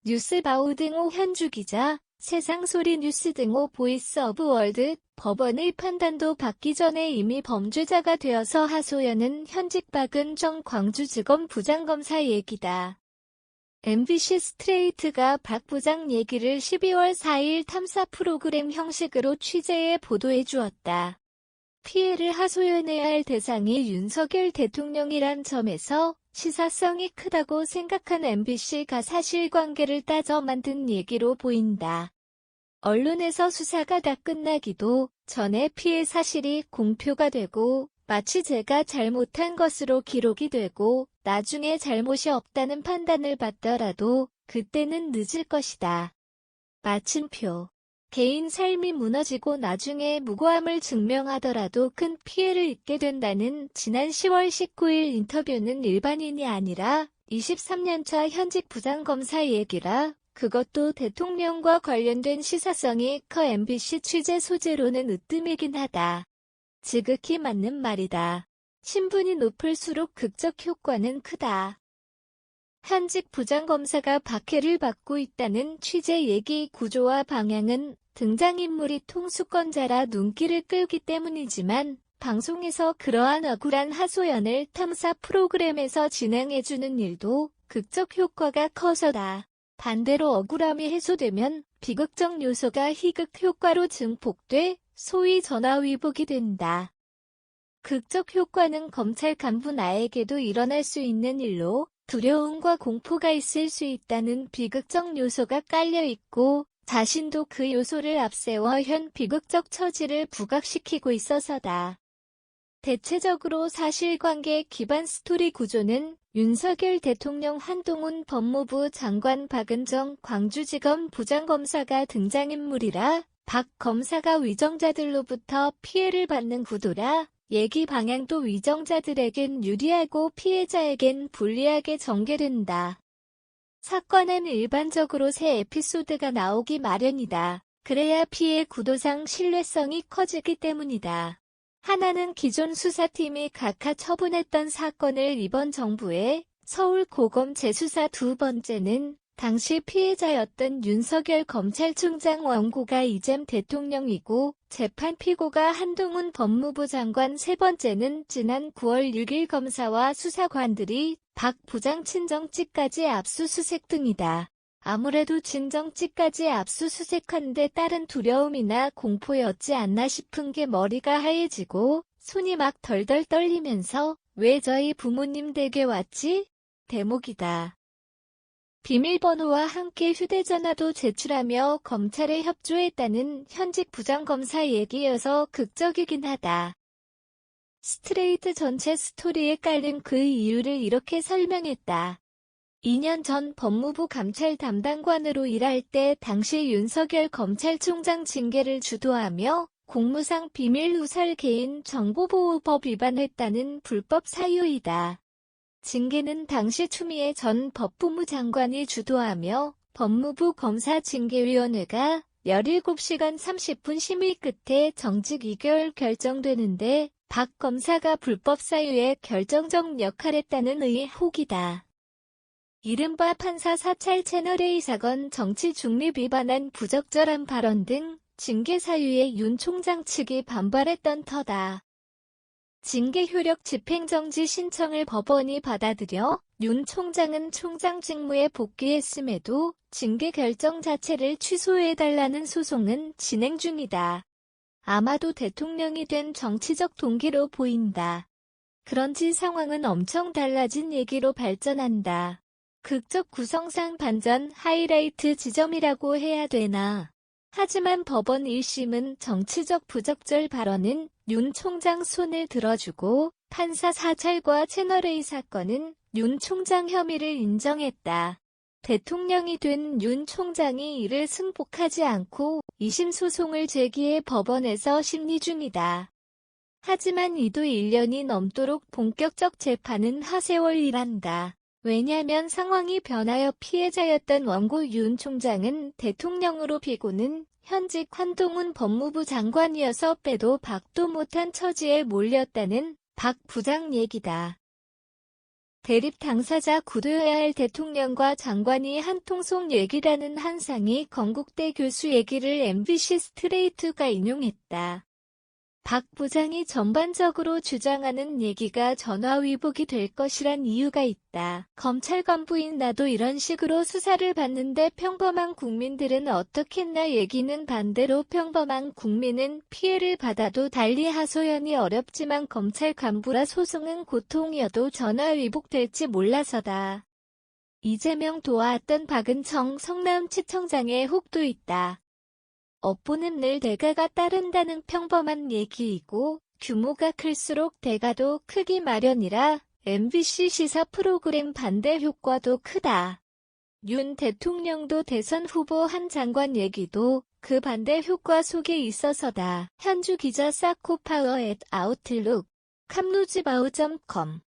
뉴스바우 등호 현주기자, 세상소리 뉴스 등호 보이스 오브 월드, 법원의 판단도 받기 전에 이미 범죄자가 되어서 하소연은 현직 박은정 광주지검 부장검사 얘기다. MBC 스트레이트가 박 부장 얘기를 12월 4일 탐사 프로그램 형식으로 취재해 보도해 주었다. 피해를 하소연해야 할 대상이 윤석열 대통령이란 점에서 시사성이 크다고 생각한 MBC가 사실관계를 따져 만든 얘기로 보인다. 언론에서 수사가 다 끝나기도 전에 피해 사실이 공표가 되고 마치 제가 잘못한 것으로 기록이 되고 나중에 잘못이 없다는 판단을 받더라도 그때는 늦을 것이다. 마침표. 개인 삶이 무너지고 나중에 무고함을 증명하더라도 큰 피해를 입게 된다는 지난 10월 19일 인터뷰는 일반인이 아니라 23년차 현직 부장검사 얘기라 그것도 대통령과 관련된 시사성이 커 MBC 취재 소재로는 으뜸이긴 하다. 지극히 맞는 말이다. 신분이 높을수록 극적 효과는 크다. 현직 부장검사가 박해를 받고 있다는 취재 얘기 구조와 방향은 등장인물이 통수권자라 눈길을 끌기 때문이지만 방송에서 그러한 억울한 하소연을 탐사 프로그램에서 진행해주는 일도 극적 효과가 커서다. 반대로 억울함이 해소되면 비극적 요소가 희극 효과로 증폭돼 소위 전화위복이 된다. 극적 효과는 검찰 간부 나에게도 일어날 수 있는 일로 두려움과 공포가 있을 수 있다는 비극적 요소가 깔려있고 자신도 그 요소를 앞세워 현 비극적 처지를 부각시키고 있어서다. 대체적으로 사실관계 기반 스토리 구조는 윤석열 대통령 한동훈 법무부 장관 박은정 광주지검 부장검사가 등장인물이라 박 검사가 위정자들로부터 피해를 받는 구도라 얘기 방향도 위정자들에겐 유리하고 피해자에겐 불리하게 전개된다. 사건은 일반적으로 새 에피소드가 나오기 마련이다. 그래야 피해 구도상 신뢰성이 커지기 때문이다. 하나는 기존 수사팀이 각하 처분했던 사건을 이번 정부의 서울고검 재수사 두 번째는 당시 피해자였던 윤석열 검찰총장 원고가 이젠 대통령이고 재판 피고가 한동훈 법무부 장관 세 번째는 지난 9월 6일 검사와 수사관들이 박 부장 친정집까지 압수수색 등이다. 아무래도 친정집까지 압수수색한 데 따른 두려움이나 공포였지 않나 싶은 게 머리가 하얘지고 손이 막 덜덜 떨리면서 왜 저희 부모님 댁에 왔지? 대목이다. 비밀번호와 함께 휴대전화도 제출하며 검찰에 협조했다는 현직 부장검사 얘기여서 극적이긴 하다. 스트레이트 전체 스토리에 깔린 그 이유를 이렇게 설명했다. 2년 전 법무부 감찰 담당관으로 일할 때 당시 윤석열 검찰총장 징계를 주도하며 공무상 비밀 누설 개인 정보보호법 위반했다는 불법 사유이다. 징계는 당시 추미애 전 법무부 장관이 주도하며 법무부 검사징계위원회가 17시간 30분 심의 끝에 정직 2개월 결정되는데 박 검사가 불법 사유에 결정적 역할했다는 의혹이다. 이른바 판사 사찰 채널A 사건 정치 중립 위반한 부적절한 발언 등 징계 사유에 윤 총장 측이 반발했던 터다. 징계 효력 집행정지 신청을 법원이 받아들여 윤 총장은 총장 직무에 복귀했음에도 징계 결정 자체를 취소해달라는 소송은 진행 중이다. 아마도 대통령이 된 정치적 동기로 보인다. 그런지 상황은 엄청 달라진 얘기로 발전한다. 극적 구성상 반전 하이라이트 지점이라고 해야 되나. 하지만 법원 1심은 정치적 부적절 발언은 윤 총장 손을 들어주고 판사 사찰과 채널A 사건은 윤 총장 혐의를 인정했다. 대통령이 된 윤 총장이 이를 승복하지 않고 2심 소송을 제기해 법원에서 심리 중이다. 하지만 이도 1년이 넘도록 본격적 재판은 하세월이란다. 왜냐면 상황이 변하여 피해자였던 원고 윤 총장은 대통령으로 비고는 현직 한동훈 법무부 장관이어서 빼도 박도 못한 처지에 몰렸다는 박 부장 얘기다. 대립 당사자 굳어야 할 대통령과 장관이 한통속 얘기라는 한상희 건국대 교수 얘기를 MBC 스트레이트가 인용했다. 박 부장이 전반적으로 주장하는 얘기가 전화위복이 될 것이란 이유가 있다. 검찰 간부인 나도 이런 식으로 수사를 받는데 평범한 국민들은 어떻겠나 얘기는 반대로 평범한 국민은 피해를 받아도 달리 하소연이 어렵지만 검찰 간부라 소송은 고통이어도 전화위복될지 몰라서다. 이재명 도와왔던 박은청 성남시청장의 혹도 있다. 업보는 늘 대가가 따른다는 평범한 얘기이고 규모가 클수록 대가도 크기 마련이라 MBC 시사 프로그램 반대 효과도 크다. 윤 대통령도 대선 후보 한 장관 얘기도 그 반대 효과 속에 있어서다. 현주 기자 사코파워 @아웃룩 캄루지바우.com